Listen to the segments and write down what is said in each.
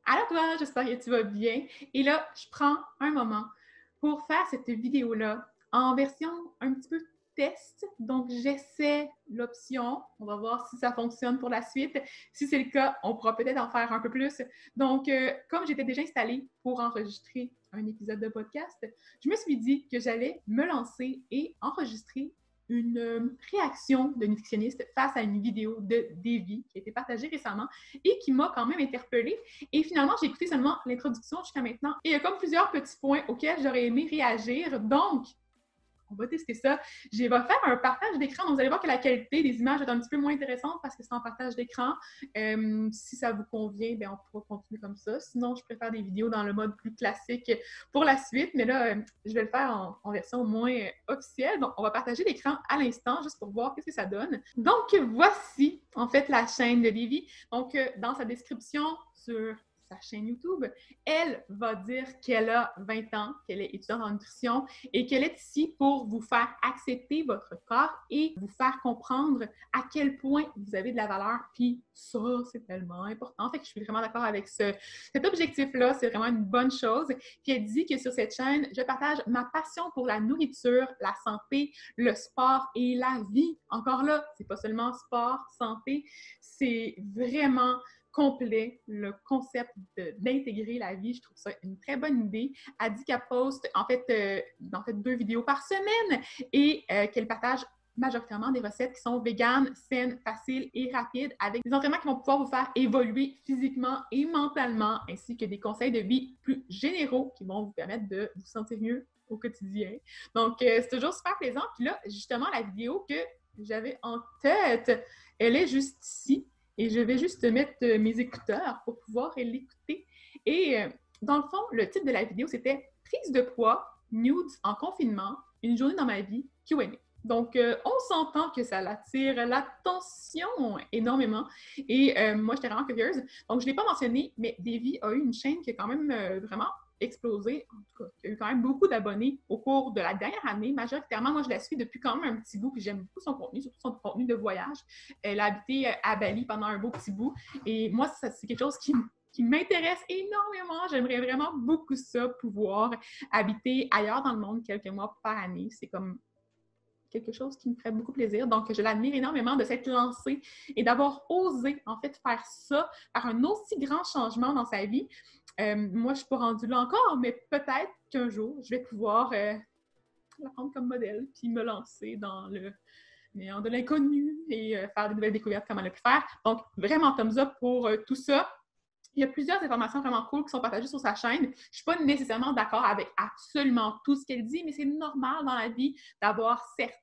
Alors toi, j'espère que tu vas bien. Et là, je prends un moment pour faire cette vidéo-là en version un petit peu test. Donc, j'essaie l'option. On va voir si ça fonctionne pour la suite. Si c'est le cas, on pourra peut-être en faire un peu plus. Donc, comme j'étais déjà installée pour enregistrer un épisode de podcast, je me suis dit que j'allais me lancer et enregistrer une réaction de nutritionniste face à une vidéo de Davy qui a été partagée récemment et qui m'a quand même interpellée. Et finalement, j'ai écouté seulement l'introduction jusqu'à maintenant. Et il y a comme plusieurs petits points auxquels j'aurais aimé réagir. Donc, on va tester ça. Je vais faire un partage d'écran. Donc, vous allez voir que la qualité des images est un petit peu moins intéressante parce que c'est en partage d'écran. Si ça vous convient, bien, on pourra continuer comme ça. Sinon, je préfère des vidéos dans le mode plus classique pour la suite. Mais là, je vais le faire en version moins officielle. Donc, on va partager l'écran à l'instant juste pour voir qu'est-ce que ça donne. Donc, voici en fait la chaîne de Lévi. Donc, dans sa description sur sa chaîne YouTube, elle va dire qu'elle a 20 ans, qu'elle est étudiante en nutrition et qu'elle est ici pour vous faire accepter votre corps et vous faire comprendre à quel point vous avez de la valeur. Puis ça, c'est tellement important. Fait que je suis vraiment d'accord avec cet objectif-là. C'est vraiment une bonne chose. Puis elle dit que sur cette chaîne, je partage ma passion pour la nourriture, la santé, le sport et la vie. Encore là, c'est pas seulement sport, santé, c'est vraiment complet, le concept d'intégrer la vie. Je trouve ça une très bonne idée. Elle dit qu'elle poste en fait 2 vidéos par semaine et qu'elle partage majoritairement des recettes qui sont véganes, saines, faciles et rapides avec des entraînements qui vont pouvoir vous faire évoluer physiquement et mentalement, ainsi que des conseils de vie plus généraux qui vont vous permettre de vous sentir mieux au quotidien. Donc, c'est toujours super plaisant. Puis là, justement, la vidéo que j'avais en tête, elle est juste ici. Et je vais juste mettre mes écouteurs pour pouvoir l'écouter. Et dans le fond, le titre de la vidéo, c'était « Prise de poids, nudes en confinement, une journée dans ma vie, Q&A ». Donc, on s'entend que ça attire l'attention énormément. Et moi, j'étais vraiment curieuse. Donc, je ne l'ai pas mentionné, mais Davy a eu une chaîne qui a quand même vraiment explosé, en tout cas, qui a eu quand même beaucoup d'abonnés au cours de la dernière année. Majoritairement, moi, je la suis depuis quand même un petit bout, puis j'aime beaucoup son contenu, surtout son contenu de voyage. Elle a habité à Bali pendant un beau petit bout. Et moi, c'est quelque chose qui m'intéresse énormément. J'aimerais vraiment beaucoup ça, pouvoir habiter ailleurs dans le monde quelques mois par année. C'est comme quelque chose qui me ferait beaucoup plaisir. Donc, je l'admire énormément de s'être lancée et d'avoir osé, en fait, faire ça, faire un aussi grand changement dans sa vie. Moi, je ne suis pas rendue là encore, mais peut-être qu'un jour, je vais pouvoir la prendre comme modèle puis me lancer dans le néant de l'inconnu et faire des nouvelles découvertes comme elle a pu faire. Donc, vraiment, thumbs up pour tout ça. Il y a plusieurs informations vraiment cool qui sont partagées sur sa chaîne. Je ne suis pas nécessairement d'accord avec absolument tout ce qu'elle dit, mais c'est normal dans la vie d'avoir certains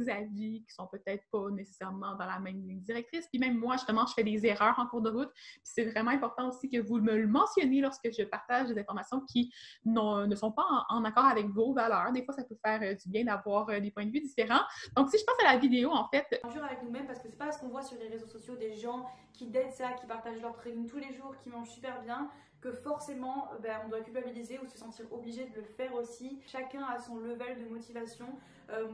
avis qui sont peut-être pas nécessairement dans la même ligne directrice. Puis même moi, justement, je fais des erreurs en cours de route. Puis c'est vraiment important aussi que vous me le mentionniez lorsque je partage des informations qui ne sont pas en accord avec vos valeurs. Des fois, ça peut faire du bien d'avoir des points de vue différents. Donc, si je passe à la vidéo, en fait... Dur avec nous-mêmes parce que c'est pas ce qu'on voit sur les réseaux sociaux des gens qui datent ça, qui partagent leur training tous les jours, qui mangent super bien, que forcément on doit culpabiliser ou se sentir obligé de le faire aussi. Chacun a son level de motivation.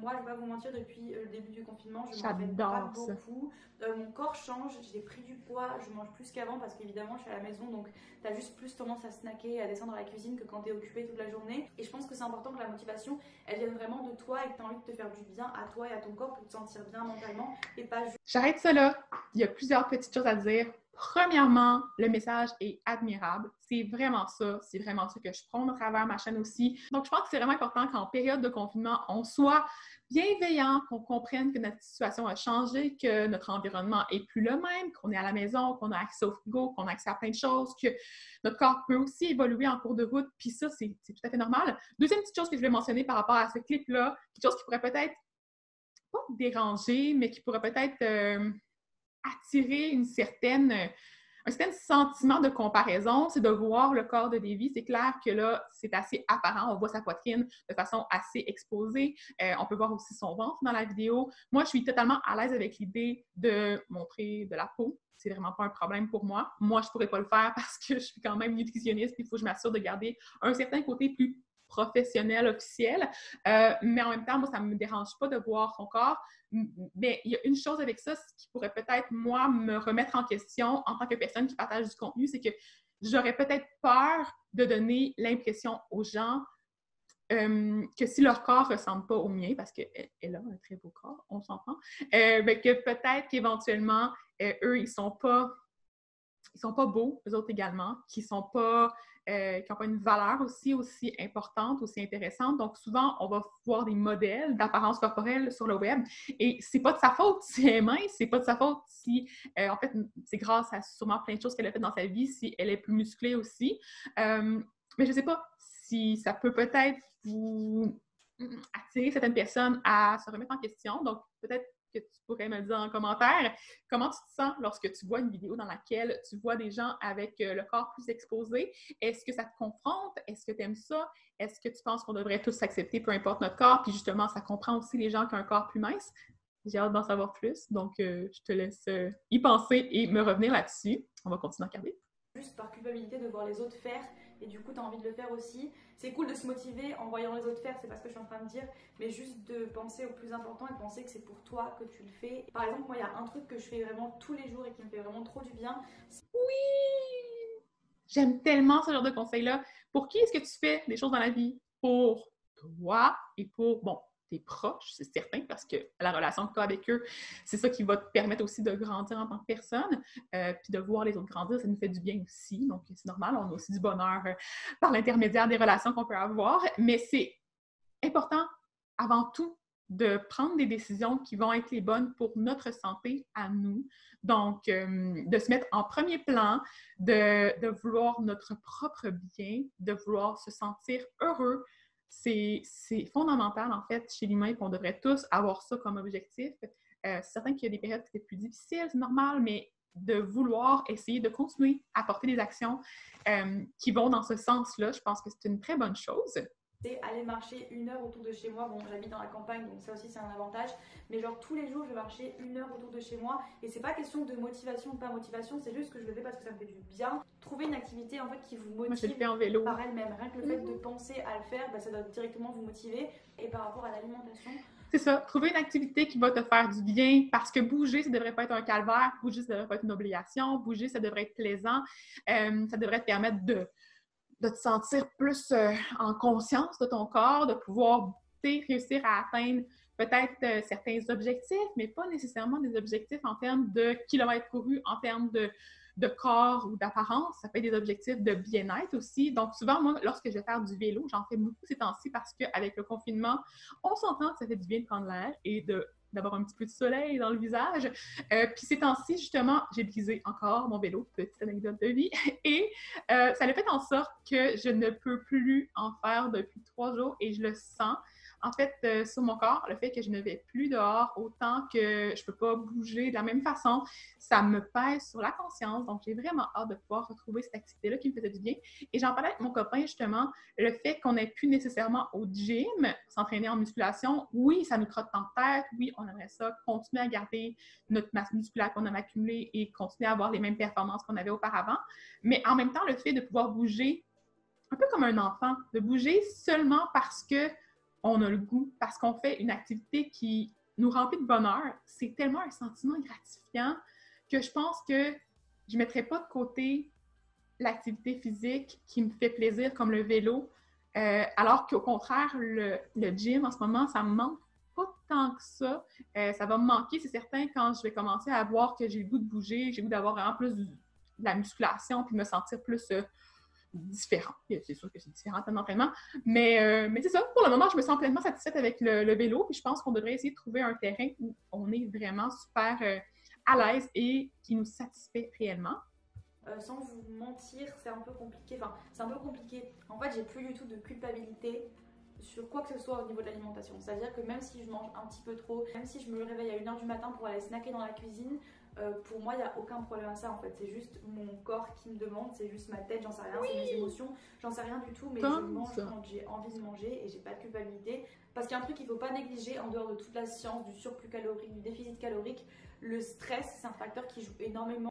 Moi, je vais pas vous mentir, depuis le début du confinement, je m'entraîne pas beaucoup. Mon corps change, j'ai pris du poids, je mange plus qu'avant parce qu'évidemment je suis à la maison, donc t'as juste plus tendance à snacker, à descendre à la cuisine que quand t'es occupé toute la journée. Et je pense que c'est important que la motivation, elle vienne vraiment de toi et que t'as envie de te faire du bien à toi et à ton corps pour te sentir bien mentalement et pas juste... J'arrête ça là. Il y a plusieurs petites choses à dire. Premièrement, le message est admirable. C'est vraiment ça. C'est vraiment ça que je prône à travers ma chaîne aussi. Donc, je pense que c'est vraiment important qu'en période de confinement, on soit bienveillant, qu'on comprenne que notre situation a changé, que notre environnement est plus le même, qu'on est à la maison, qu'on a accès au frigo, qu'on a accès à plein de choses, que notre corps peut aussi évoluer en cours de route. Puis ça, c'est tout à fait normal. Deuxième petite chose que je voulais mentionner par rapport à ce clip-là, quelque chose qui pourrait peut-être pas déranger, mais qui pourrait peut-être attirer un certain sentiment de comparaison, c'est de voir le corps de Davy. C'est clair que là, c'est assez apparent. On voit sa poitrine de façon assez exposée. On peut voir aussi son ventre dans la vidéo. Moi, je suis totalement à l'aise avec l'idée de montrer de la peau. C'est vraiment pas un problème pour moi. Moi, je pourrais pas le faire parce que je suis quand même nutritionniste. Il faut que je m'assure de garder un certain côté plus professionnel, officiel. Mais en même temps, moi, ça ne me dérange pas de voir son corps. Mais il y a une chose avec ça qui pourrait peut-être, moi, me remettre en question en tant que personne qui partage du contenu, c'est que j'aurais peut-être peur de donner l'impression aux gens que si leur corps ne ressemble pas au mien, parce qu'elle a un très beau corps, on s'entend, ben que peut-être qu'éventuellement, eux, ils sont pas beaux, eux autres également, qui n'ont pas une valeur aussi importante, aussi intéressante. Donc, souvent, on va voir des modèles d'apparence corporelle sur le web et c'est pas de sa faute si elle est mince, c'est pas de sa faute si, en fait, c'est grâce à sûrement plein de choses qu'elle a faites dans sa vie, si elle est plus musclée aussi. Mais je sais pas si ça peut peut-être vous attirer certaines personnes à se remettre en question. Donc, peut-être que tu pourrais me le dire en commentaire. Comment tu te sens lorsque tu vois une vidéo dans laquelle tu vois des gens avec le corps plus exposé? Est-ce que ça te confronte? Est-ce que tu aimes ça? Est-ce que tu penses qu'on devrait tous s'accepter, peu importe notre corps? Puis justement, ça comprend aussi les gens qui ont un corps plus mince. J'ai hâte d'en savoir plus. Donc, je te laisse y penser et me revenir là-dessus. On va continuer à regarder. Juste par culpabilité de voir les autres faire et du coup tu as envie de le faire aussi. C'est cool de se motiver en voyant les autres faire, c'est pas ce que je suis en train de dire, mais juste de penser au plus important et de penser que c'est pour toi que tu le fais. Par exemple, moi il y a un truc que je fais vraiment tous les jours et qui me fait vraiment trop du bien. Oui! J'aime tellement ce genre de conseils-là. Pour qui est-ce que tu fais des choses dans la vie? Pour toi et pour, bon, tes proches, c'est certain, parce que la relation que tu as avec eux, c'est ça qui va te permettre aussi de grandir en tant que personne. Puis de voir les autres grandir, ça nous fait du bien aussi. Donc, c'est normal, on a aussi du bonheur par l'intermédiaire des relations qu'on peut avoir. Mais c'est important, avant tout, de prendre des décisions qui vont être les bonnes pour notre santé à nous. Donc, de se mettre en premier plan, de vouloir notre propre bien, de vouloir se sentir heureux. C'est fondamental, en fait, chez l'humain, qu'on devrait tous avoir ça comme objectif. C'est certain qu'il y a des périodes qui étaient plus difficiles, c'est normal, mais de vouloir essayer de continuer à porter des actions qui vont dans ce sens-là, je pense que c'est une très bonne chose. C'est aller marcher 1 heure autour de chez moi. Bon, j'habite dans la campagne, donc ça aussi c'est un avantage. Mais genre tous les jours, je vais marcher 1 heure autour de chez moi. Et c'est pas question de motivation ou pas motivation, c'est juste que je le fais parce que ça me fait du bien. Trouver une activité en fait qui vous motive. Moi, je le fais en vélo. Par elle-même. Rien que le fait de penser à le faire, bah, ça doit directement vous motiver. Et par rapport à l'alimentation, c'est ça, trouver une activité qui va te faire du bien, parce que bouger, ça ne devrait pas être un calvaire, bouger, ça ne devrait pas être une obligation, bouger, ça devrait être plaisant, ça devrait te permettre de te sentir plus en conscience de ton corps, de pouvoir réussir à atteindre peut-être certains objectifs, mais pas nécessairement des objectifs en termes de kilomètres courus, en termes de corps ou d'apparence. Ça peut être des objectifs de bien-être aussi. Donc, souvent, moi, lorsque je vais faire du vélo, j'en fais beaucoup ces temps-ci parce qu'avec le confinement, on s'entend que ça fait du bien de prendre l'air et d'avoir un petit peu de soleil dans le visage. Puis ces temps-ci, justement, j'ai brisé encore mon vélo, petite anecdote de vie, et ça a fait en sorte que je ne peux plus en faire depuis 3 jours et je le sens. En fait, sur mon corps, le fait que je ne vais plus dehors autant que je ne peux pas bouger de la même façon, ça me pèse sur la conscience. Donc, j'ai vraiment hâte de pouvoir retrouver cette activité-là qui me faisait du bien. Et j'en parlais avec mon copain, justement, le fait qu'on n'ait plus nécessairement au gym s'entraîner en musculation, oui, ça nous trotte en tête, oui, on aimerait ça, continuer à garder notre masse musculaire qu'on a accumulée et continuer à avoir les mêmes performances qu'on avait auparavant. Mais en même temps, le fait de pouvoir bouger, un peu comme un enfant, de bouger seulement parce qu'on a le goût, parce qu'on fait une activité qui nous remplit de bonheur, c'est tellement un sentiment gratifiant que je pense que je ne mettrais pas de côté l'activité physique qui me fait plaisir, comme le vélo, alors qu'au contraire, le gym, en ce moment, ça me manque pas tant que ça. Ça va me manquer, c'est certain, quand je vais commencer à voir que j'ai le goût de bouger, j'ai le goût d'avoir vraiment plus de la musculation, puis de me sentir plus différent. C'est sûr que c'est différent d'un entraînement, mais c'est ça. Pour le moment, je me sens pleinement satisfaite avec le vélo, puis je pense qu'on devrait essayer de trouver un terrain où on est vraiment super à l'aise et qui nous satisfait réellement. Sans vous mentir, c'est un peu compliqué. Enfin, c'est un peu compliqué. En fait, j'ai plus du tout de culpabilité sur quoi que ce soit au niveau de l'alimentation. C'est-à-dire que même si je mange un petit peu trop, même si je me réveille à 1 h du matin pour aller snacker dans la cuisine, pour moi, il n'y a aucun problème à ça en fait. C'est juste mon corps qui me demande, c'est juste ma tête, j'en sais rien, c'est mes émotions, j'en sais rien du tout, mais je mange quand j'ai envie de manger et j'ai pas de culpabilité. Parce qu'il y a un truc qu'il ne faut pas négliger en dehors de toute la science, du surplus calorique, du déficit calorique, le stress, c'est un facteur qui joue énormément.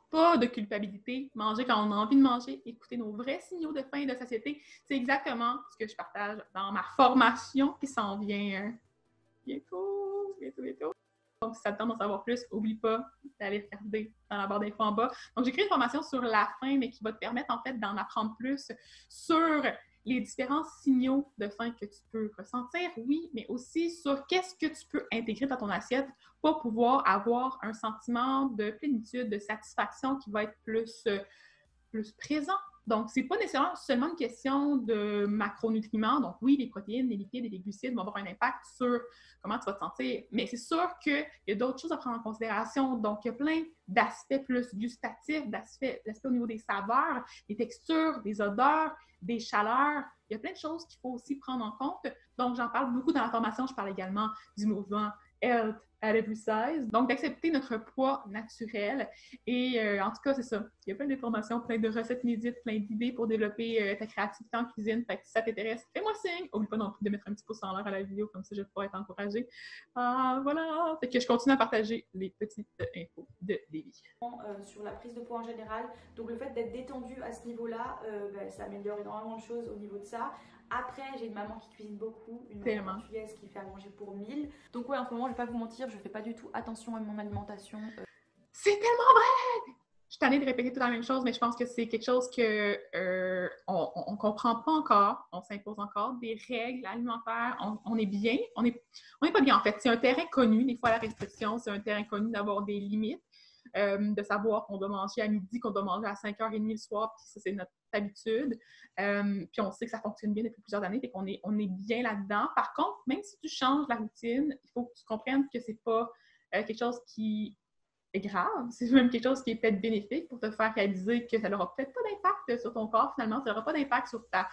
Pas de culpabilité. Manger quand on a envie de manger, écouter nos vrais signaux de faim et de satiété. C'est exactement ce que je partage dans ma formation qui s'en vient bientôt. Donc, si ça te tente d'en savoir plus, n'oublie pas à aller regarder dans la barre d'infos en bas. Donc, j'ai créé une formation sur la faim, mais qui va te permettre, en fait, d'en apprendre plus sur les différents signaux de faim que tu peux ressentir, oui, mais aussi sur qu'est-ce que tu peux intégrer dans ton assiette pour pouvoir avoir un sentiment de plénitude, de satisfaction qui va être plus présent. Donc, c'est pas nécessairement seulement une question de macronutriments. Donc, oui, les protéines, les lipides et les glucides vont avoir un impact sur comment tu vas te sentir. Mais c'est sûr qu'il y a d'autres choses à prendre en considération. Donc, il y a plein d'aspects plus gustatifs, d'aspects au niveau des saveurs, des textures, des odeurs, des chaleurs. Il y a plein de choses qu'il faut aussi prendre en compte. Donc, j'en parle beaucoup dans la formation. Je parle également du mouvement Health at Every Size. Donc, d'accepter notre poids naturel. Et en tout cas, c'est ça. Il y a plein d'informations, plein de recettes inédites, plein d'idées pour développer ta créativité en cuisine. Fait que si ça t'intéresse, fais-moi signe. N'oublie pas non plus de mettre un petit pouce en l'air à la vidéo, comme ça je vais pouvoir être encouragée. Voilà. Fait que je continue à partager les petites infos de Lévi. Sur la prise de poids en général. Donc le fait d'être détendu à ce niveau-là, ça améliore énormément de choses au niveau de ça. Après, j'ai une maman qui cuisine beaucoup, une maman portugaise qui fait à manger pour 1000. Donc ouais, en ce moment, je vais pas vous mentir, je fais pas du tout attention à mon alimentation. C'est tellement vrai! Je suis tannée de répéter tout la même chose, mais je pense que c'est quelque chose que on comprend pas encore, on s'impose encore des règles alimentaires. On est bien, on est pas bien en fait. C'est un terrain connu, des fois la restriction, c'est un terrain connu d'avoir des limites. De savoir qu'on doit manger à midi, qu'on doit manger à 5h30 le soir, puis ça, c'est notre habitude. Puis on sait que ça fonctionne bien depuis plusieurs années, fait qu'on est bien là-dedans. Par contre, même si tu changes la routine, il faut que tu comprennes que c'est pas quelque chose qui est grave, c'est même quelque chose qui est peut-être bénéfique pour te faire réaliser que ça n'aura peut-être pas d'impact sur ton corps, finalement, ça n'aura pas d'impact sur ta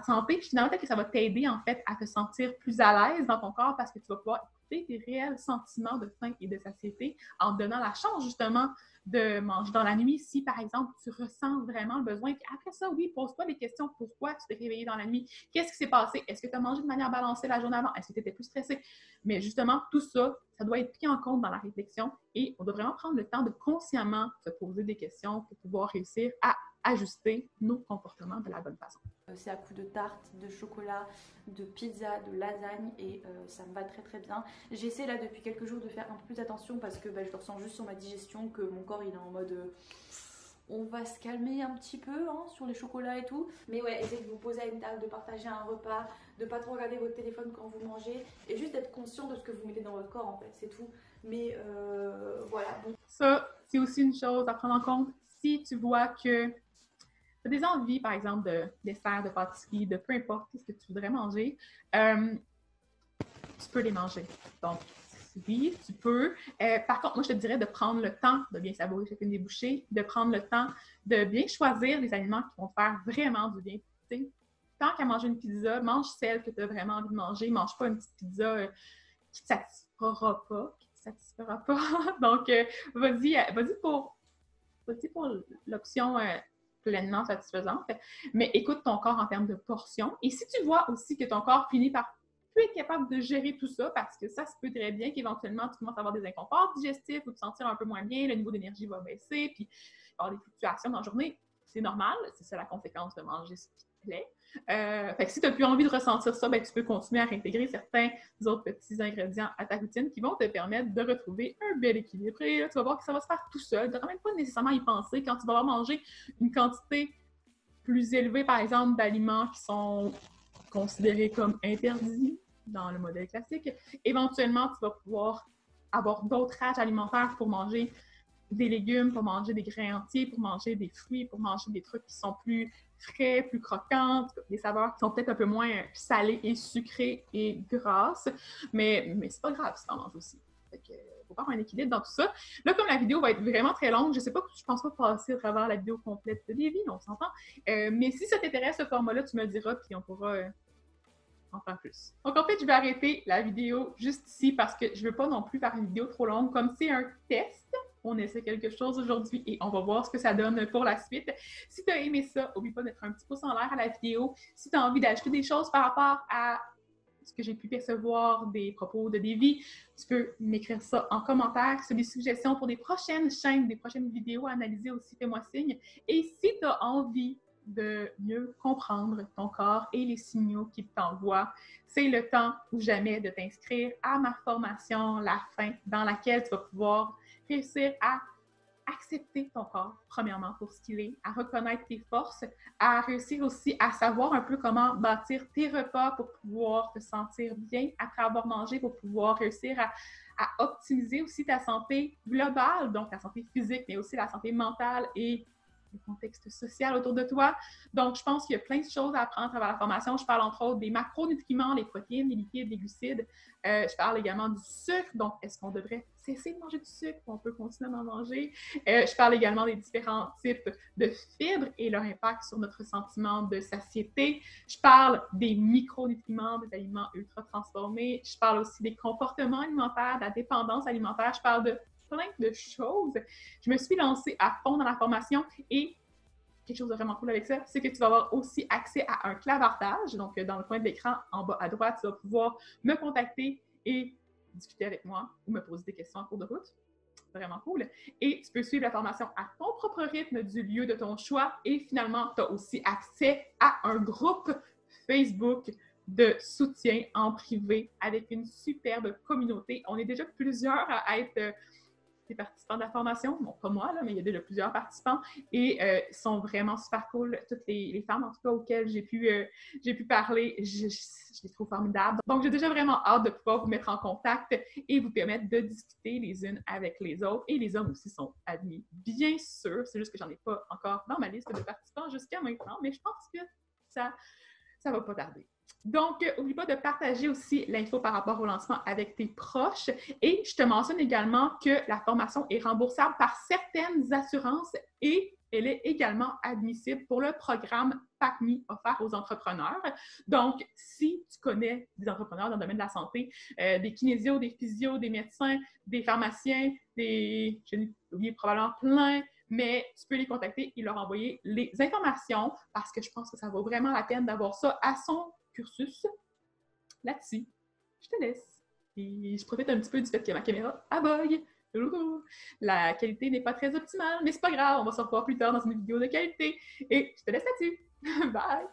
santé, puis finalement, peut-être que ça va t'aider, en fait, à te sentir plus à l'aise dans ton corps parce que tu vas pouvoir écouter tes réels sentiments de faim et de satiété en te donnant la chance, justement, de manger dans la nuit si, par exemple, tu ressens vraiment le besoin. Puis après ça, oui, pose-toi des questions. Pourquoi tu t'es réveillé dans la nuit? Qu'est-ce qui s'est passé? Est-ce que tu as mangé de manière balancée la journée avant? Est-ce que tu étais plus stressé? Mais justement, tout ça, ça doit être pris en compte dans la réflexion et on doit vraiment prendre le temps de consciemment se poser des questions pour pouvoir réussir à ajuster nos comportements de la bonne façon. C'est à coup de tarte, de chocolat, de pizza, de lasagne et ça me va très très bien. J'essaie là depuis quelques jours de faire un peu plus attention parce que je le ressens juste sur ma digestion que mon corps il est en mode on va se calmer un petit peu sur les chocolats et tout. Mais ouais, essayez de vous poser à une table, de partager un repas, de pas trop regarder votre téléphone quand vous mangez et juste d'être conscient de ce que vous mettez dans votre corps en fait, c'est tout. Mais voilà. Bon. Ça, c'est aussi une chose à prendre en compte. Si tu vois que tu as des envies, par exemple, de dessert, de pâtisserie, de peu importe ce que tu voudrais manger, tu peux les manger. Donc, oui, tu peux. Par contre, moi, je te dirais de prendre le temps de bien savourer chacune des bouchées, de prendre le temps de bien choisir les aliments qui vont te faire vraiment du bien. T'sais, tant qu'à manger une pizza, mange celle que tu as vraiment envie de manger. Mange pas une petite pizza qui ne te satisfera pas. Donc, vas-y pour l'option pleinement satisfaisante. Mais écoute ton corps en termes de portions. Et si tu vois aussi que ton corps finit par plus être capable de gérer tout ça, parce que ça se peut très bien qu'éventuellement tu commences à avoir des inconforts digestifs ou te sentir un peu moins bien, le niveau d'énergie va baisser, puis avoir des fluctuations dans la journée, c'est normal, c'est ça la conséquence de manger ce qui te plaît. Fait que si tu n'as plus envie de ressentir ça, ben, tu peux continuer à réintégrer certains autres petits ingrédients à ta routine qui vont te permettre de retrouver un bel équilibre. Et là, tu vas voir que ça va se faire tout seul. Tu n'auras même pas nécessairement à y penser quand tu vas manger une quantité plus élevée, par exemple, d'aliments qui sont considérés comme interdits dans le modèle classique. Éventuellement, tu vas pouvoir avoir d'autres âges alimentaires pour manger des légumes, pour manger des grains entiers, pour manger des fruits, pour manger des trucs qui sont plus frais, plus croquants, des saveurs qui sont peut-être un peu moins salées et sucrées et grasses, mais c'est pas grave si t'en manges aussi. Fait que, faut avoir un équilibre dans tout ça. Là, comme la vidéo va être vraiment très longue, je pense pas passer à travers la vidéo complète de Lévi, on s'entend. Mais si ça t'intéresse, ce format-là, tu me diras, puis on pourra en faire plus. Donc, en fait, je vais arrêter la vidéo juste ici parce que je veux pas non plus faire une vidéo trop longue. Comme c'est un test, on essaie quelque chose aujourd'hui et on va voir ce que ça donne pour la suite. Si tu as aimé ça, n'oublie pas de mettre un petit pouce en l'air à la vidéo. Si tu as envie d'ajouter des choses par rapport à ce que j'ai pu percevoir des propos de Lévi, tu peux m'écrire ça en commentaire. Si tu as des suggestions pour des prochaines chaînes, des prochaines vidéos à analyser aussi, fais-moi signe. Et si tu as envie de mieux comprendre ton corps et les signaux qu'il t'envoie. C'est le temps ou jamais de t'inscrire à ma formation La Fin, dans laquelle tu vas pouvoir réussir à accepter ton corps, premièrement, pour ce qu'il est, à reconnaître tes forces, à réussir aussi à savoir un peu comment bâtir tes repas pour pouvoir te sentir bien après avoir mangé, pour pouvoir réussir à optimiser aussi ta santé globale, donc ta santé physique, mais aussi la santé mentale et le contexte social autour de toi. Donc, je pense qu'il y a plein de choses à apprendre à travers la formation. Je parle entre autres des macronutriments, les protéines, les lipides, les glucides. Je parle également du sucre. Donc, est-ce qu'on devrait cesser de manger du sucre ou on peut continuer d'en manger? Je parle également des différents types de fibres et leur impact sur notre sentiment de satiété. Je parle des micronutriments, des aliments ultra transformés. Je parle aussi des comportements alimentaires, de la dépendance alimentaire. Je parle de plein de choses. Je me suis lancée à fond dans la formation et quelque chose de vraiment cool avec ça, c'est que tu vas avoir aussi accès à un clavardage. Donc, dans le coin de l'écran, en bas à droite, tu vas pouvoir me contacter et discuter avec moi ou me poser des questions en cours de route. Vraiment cool. Et tu peux suivre la formation à ton propre rythme du lieu de ton choix. Et finalement, tu as aussi accès à un groupe Facebook de soutien en privé avec une superbe communauté. On est déjà plusieurs à être des participants de la formation. Bon, pas moi, là, mais il y a déjà plusieurs participants et ils sont vraiment super cool. Toutes les femmes, en tout cas, auxquelles j'ai pu parler, je les trouve formidables. Donc, j'ai déjà vraiment hâte de pouvoir vous mettre en contact et vous permettre de discuter les unes avec les autres. Et les hommes aussi sont admis, bien sûr. C'est juste que j'en ai pas encore dans ma liste de participants jusqu'à maintenant, mais je pense que ça va pas tarder. Donc, n'oublie pas de partager aussi l'info par rapport au lancement avec tes proches. Et je te mentionne également que la formation est remboursable par certaines assurances et elle est également admissible pour le programme PACMI offert aux entrepreneurs. Donc, si tu connais des entrepreneurs dans le domaine de la santé, des kinésios, des physios, des médecins, des pharmaciens, j'en ai oublié probablement plein, mais tu peux les contacter et leur envoyer les informations parce que je pense que ça vaut vraiment la peine d'avoir ça à son cursus. Là-dessus, je te laisse. Et je profite un petit peu du fait que ma caméra bug. La qualité n'est pas très optimale, mais c'est pas grave, on va se revoir plus tard dans une vidéo de qualité. Et je te laisse là-dessus. Bye!